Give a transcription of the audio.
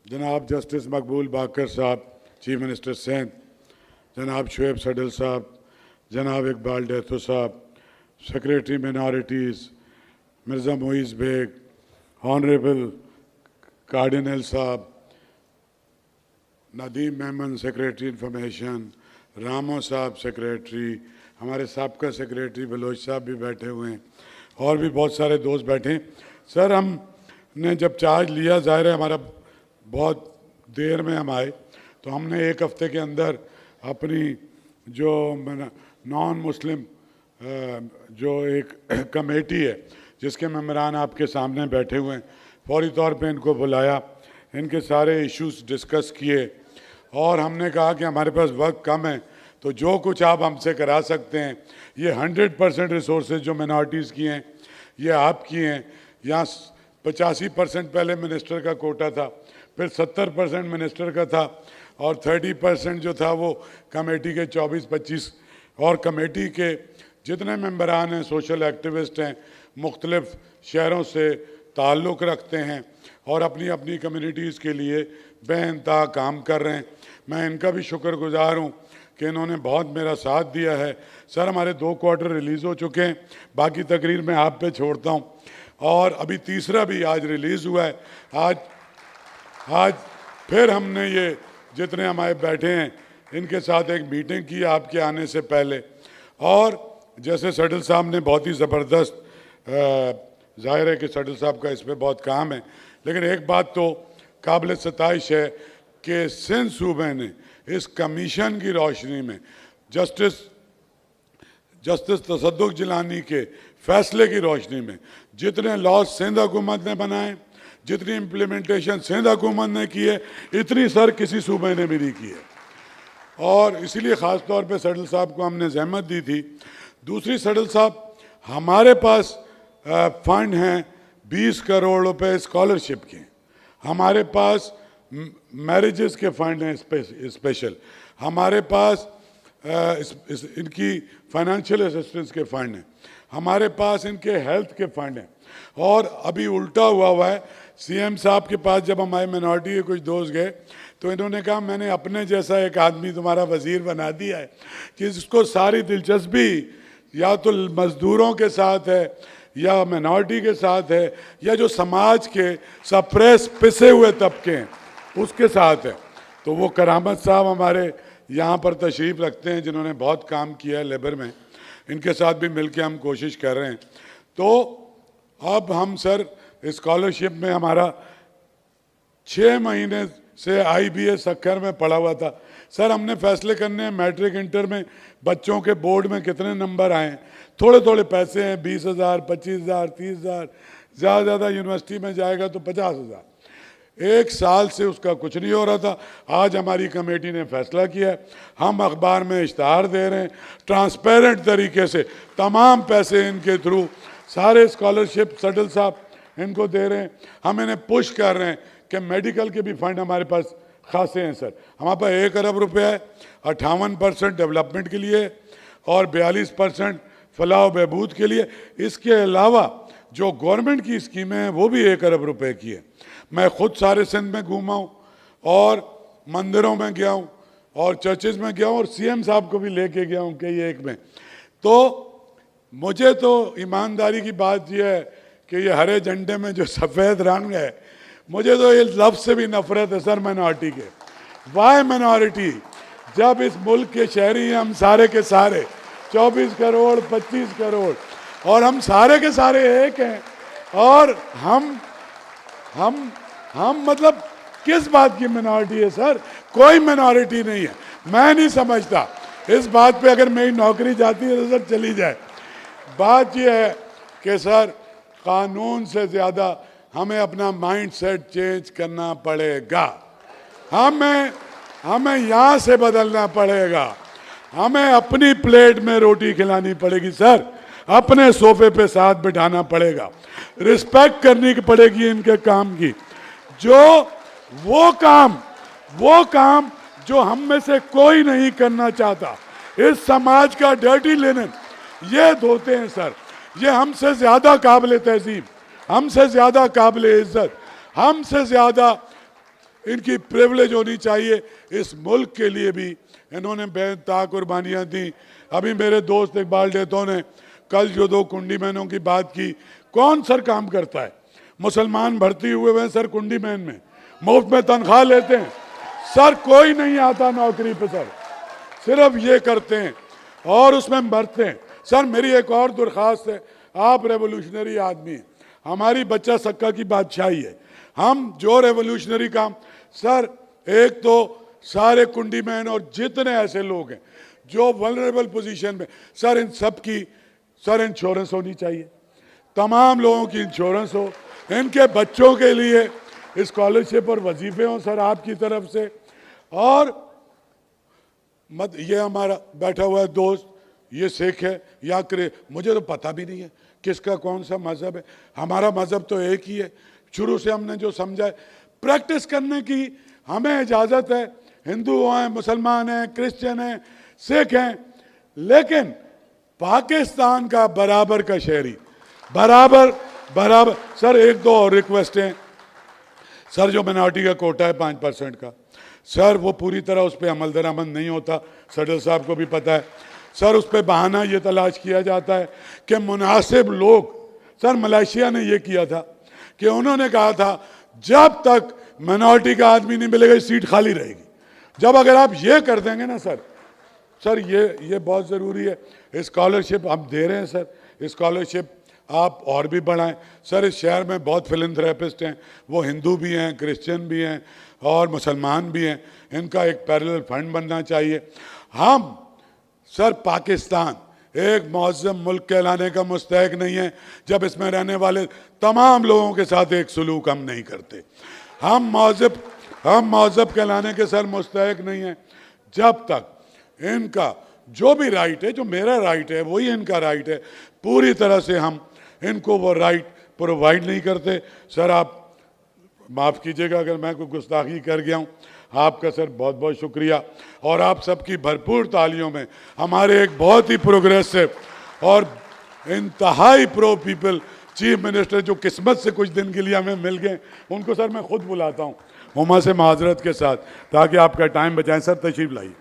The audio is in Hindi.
जनाब जस्टिस मकबूल बाकर साहब, चीफ मिनिस्टर सिंध, जनाब शुएब सडल साहब, जनाब इकबाल डेथो साहब, secretary minorities Mirza Moiz Baig, honourable cardinal साहब, नदीम मेमन सेक्रेटरी इंफॉर्मेशन, रामो साहब सेक्रेटरी, हमारे साबका सेक्रेटरी बलोच साहब भी बैठे हुए हैं और भी बहुत सारे दोस्त बैठे हैं। सर हमने जब चार्ज लिया, ज़ाहिर है हमारा बहुत देर में हम आए, तो हमने एक हफ़्ते के अंदर अपनी जो नॉन मुस्लिम जो एक कमेटी है जिसके मेंबरान आपके सामने बैठे हुए हैं, फौरी तौर पे इनको बुलाया, इनके सारे इश्यूज डिस्कस किए और हमने कहा कि हमारे पास वक्त कम है तो जो कुछ आप हमसे करा सकते हैं, ये 100% रिसोर्सेज जो मिनॉरिटीज़ की हैं ये आपकी हैं। यहाँ 85% पहले मिनिस्टर का कोटा था, फिर 70% मिनिस्टर का था और 30% जो था वो कमेटी के 24-25 और कमेटी के जितने मेंबरान हैं सोशल एक्टिविस्ट हैं, मुख्तलिफ शहरों से ताल्लुक़ रखते हैं और अपनी अपनी कम्युनिटीज़ के लिए बेइंतहा काम कर रहे हैं। मैं इनका भी शुक्रगुजार हूँ कि इन्होंने बहुत मेरा साथ दिया है। सर हमारे 2 क्वार्टर रिलीज़ हो चुके हैं, बाकी तकरीर मैं आप पे छोड़ता हूँ और अभी तीसरा भी आज रिलीज़ हुआ है। आज फिर हमने ये जितने हमारे बैठे हैं इनके साथ एक मीटिंग की आपके आने से पहले और जैसे सडल साहब ने बहुत ही ज़बरदस्त, ज़ाहिर है कि सडल साहब का इस पर बहुत काम है, लेकिन एक बात तो काबिल सताइश है कि सिंध सूबे ने इस कमीशन की रोशनी में जस्टिस तसद्दुक़ जिलानी के फैसले की रोशनी में जितने लॉज सिंध हुकूमत ने बनाए, जितनी इम्प्लीमेंटेशन सिंध हुकूमत ने की है, इतनी सर किसी सूबे ने भी नहीं की है और इसीलिए ख़ास तौर पे सडल साहब को हमने ज़हमत दी थी। दूसरी, सडल साहब हमारे पास फ़ंड हैं 20 करोड़ रुपए स्कॉलरशिप के, हमारे पास मैरिजेस के फ़ंड हैं स्पेशल, हमारे पास इनकी फाइनेंशियल असिस्टेंस के फ़ंड हैं, हमारे पास इनके हेल्थ के फ़ंड हैं और अभी उल्टा हुआ है। सीएम साहब के पास जब हमारे मिनॉरिटी के कुछ दोस्त गए तो इन्होंने कहा मैंने अपने जैसा एक आदमी तुम्हारा वज़ीर बना दिया है कि जिसको सारी दिलचस्पी या तो मज़दूरों के साथ है या मिनॉरिटी के साथ है या जो समाज के सप्रेस पिसे हुए तबके हैं उसके साथ है। तो वो करामत साहब हमारे यहाँ पर तशरीफ़ रखते हैं जिन्होंने बहुत काम किया है लेबर में, इनके साथ भी मिलके हम कोशिश कर रहे हैं। तो अब हम सर स्कॉलरशिप में हमारा 6 महीने से IBS अक्खर में पड़ा हुआ था। सर हमने फैसले करने हैं मैट्रिक इंटर में बच्चों के बोर्ड में कितने नंबर आए हैं, थोड़े थोड़े पैसे हैं, 20,000, 25,000, 30,000, ज़्यादा यूनिवर्सिटी में जाएगा तो 50,000। 1 साल से उसका कुछ नहीं हो रहा था। आज हमारी कमेटी ने फैसला किया है, हम अखबार में इश्तहार दे रहे हैं, ट्रांसपेरेंट तरीके से तमाम पैसे इनके थ्रू सारे स्कॉलरशिप सडल साहब इनको दे रहे हैं। हम इन्हें पुश कर रहे हैं कि मेडिकल के भी फंड हमारे पास खासे हैं सर, हमारे पास 1 अरब रुपया है, 58% डेवलपमेंट के लिए और 42% फलाह बहबूद के लिए। इसके अलावा जो गवर्नमेंट की स्कीमें हैं वो भी 1 अरब रुपए की है। मैं ख़ुद सारे सिंध में घूमा हूँ और मंदिरों में गया हूँ और चर्चेज़ में गया हूँ और सीएम साहब को भी लेके गया हूँ कई एक में। तो मुझे तो ईमानदारी की बात यह है कि ये हरे झंडे में जो सफ़ेद रंग है, मुझे तो ये लफ्ज़ से भी नफ़रत है सर मिनॉरिटी के। वाई मिनॉरिटी, जब इस मुल्क के शहरी हम सारे के सारे 24 करोड़ 25 करोड़ और हम सारे के सारे एक हैं और हम मतलब किस बात की मिनॉरिटी है सर? कोई मिनॉरिटी नहीं है। मैं नहीं समझता इस बात पे अगर मेरी नौकरी जाती है तो सर चली जाए। बात यह है कि सर कानून से ज़्यादा हमें अपना माइंड सेट चेंज करना पड़ेगा, हमें यहाँ से बदलना पड़ेगा, हमें अपनी प्लेट में रोटी खिलानी पड़ेगी सर, अपने सोफे पे साथ बिठाना पड़ेगा, रिस्पेक्ट करनी पड़ेगी इनके काम की। जो वो काम जो हम में से कोई नहीं करना चाहता, इस समाज का डर्टी लिनन ये धोते हैं सर। ये हमसे ज़्यादा काबिल तहजीब, हमसे ज़्यादा काबिल इज़्ज़त, हमसे ज़्यादा इनकी प्रिविलेज होनी चाहिए। इस मुल्क के लिए भी इन्होंने बेनता कुर्बानियाँ दी। अभी मेरे दोस्त इकबाल डेतो ने कल जो 2 कुंडी मैनों की बात की, कौन सर काम करता है? मुसलमान भर्ती हुए हैं सर कुंडी मैन में, मुफ्त में तनख्वाह लेते हैं सर, कोई नहीं आता नौकरी पे सर, सिर्फ ये करते हैं और उसमें मरते हैं। सर मेरी एक और दरख्वास्त है, आप रेवोल्यूशनरी आदमी हैं, हमारी बच्चा सक्का की बादशाही है, हम जो रेवोल्यूशनरी काम, सर एक तो सारे कुंडी मैन और जितने ऐसे लोग हैं जो वल्नरेबल पोजीशन में, सर इन सब की सर इंश्योरेंस होनी चाहिए, तमाम लोगों की इंश्योरेंस हो, इनके बच्चों के लिए स्कॉलरशिप और वजीफे हों सर आपकी तरफ से। और ये हमारा बैठा हुआ है दोस्त, ये सिख है या मुझे तो पता भी नहीं है किसका कौन सा मज़हब है, हमारा मज़हब तो एक ही है, शुरू से हमने जो समझा है। प्रैक्टिस करने की हमें इजाज़त है, हिंदू हैं, मुसलमान हैं, क्रिश्चियन हैं, सिख हैं, लेकिन पाकिस्तान का बराबर का शहरी, बराबर बराबर। सर एक दो और रिक्वेस्ट हैं सर, जो मिनॉरिटी का कोटा है 5% का, सर वो पूरी तरह उस पर अमल दरामद नहीं होता, सडल साहब को भी पता है सर। उस पर बहाना ये तलाश किया जाता है कि मुनासिब लोग, सर मलेशिया ने ये किया था कि उन्होंने कहा था जब तक मिनॉरिटी का आदमी नहीं मिलेगा सीट खाली रहेगी। जब अगर आप ये कर देंगे ना सर, सर ये बहुत ज़रूरी है। स्कॉलरशिप हम दे रहे हैं सर, स्कॉलरशिप आप और भी बढ़ाएं सर। इस शहर में बहुत फिलंथ्रेपिस्ट हैं, वो हिंदू भी हैं, क्रिश्चियन भी हैं और मुसलमान भी हैं, इनका एक पैरेलल फंड बनना चाहिए। हम सर पाकिस्तान एक मुअज़्ज़म मुल्क कहलाने का मुस्तहिक नहीं है जब इसमें रहने वाले तमाम लोगों के साथ एक सलूक हम नहीं करते। हम मुअज़्ज़ब कहलाने के सर मुस्तहिक नहीं है जब तक इनका जो भी राइट है, जो मेरा राइट है वही इनका राइट है, पूरी तरह से हम इनको वो राइट प्रोवाइड नहीं करते। सर आप माफ़ कीजिएगा अगर मैं कोई गुस्ताखी कर गया हूँ, आपका सर बहुत बहुत शुक्रिया। और आप सबकी भरपूर तालियों में हमारे एक बहुत ही प्रोग्रेसिव और इंतहाई प्रो पीपल चीफ मिनिस्टर जो किस्मत से कुछ दिन के लिए हमें मिल गए, उनको सर मैं खुद बुलाता हूँ हुमा से माजरत के साथ, ताकि आपका टाइम बचाएं। सर तशरीफ लाइए।